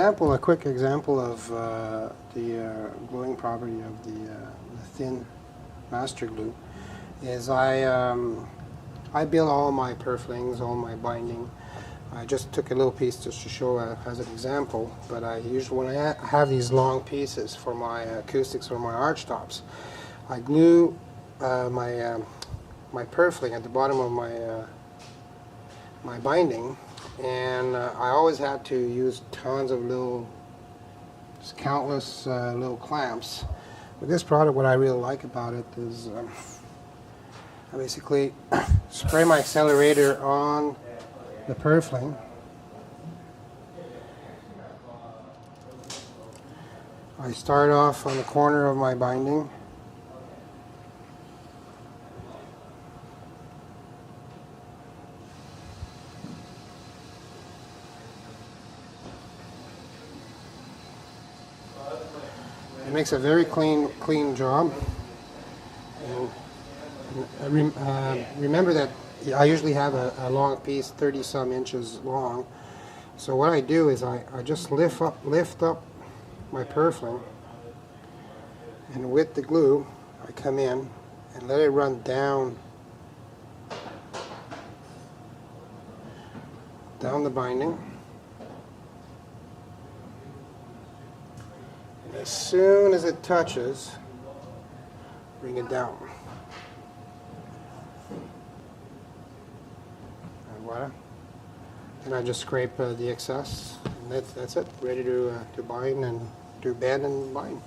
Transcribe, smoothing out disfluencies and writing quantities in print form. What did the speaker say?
example, a quick example of the gluing property of the thin master glue is I build all my purflings, all my binding. I just took a little piece just to show as an example, but I usually, when I have these long pieces for my acoustics or my arch tops, I glue my purfling at the bottom of my binding, and I always had to use tons of little, just countless little clamps. With this product, what I really like about it is I basically spray my accelerator on the purfling. I start off on the corner of my binding. It makes a very clean job. And remember that I usually have a long piece, 30-some inches long. So what I do is I just lift up my purfling, and with the glue I come in and let it run down the binding. And as soon as it touches, bring it down. And voila. And I just scrape the excess, and that's it, ready to bind and to bend and bind.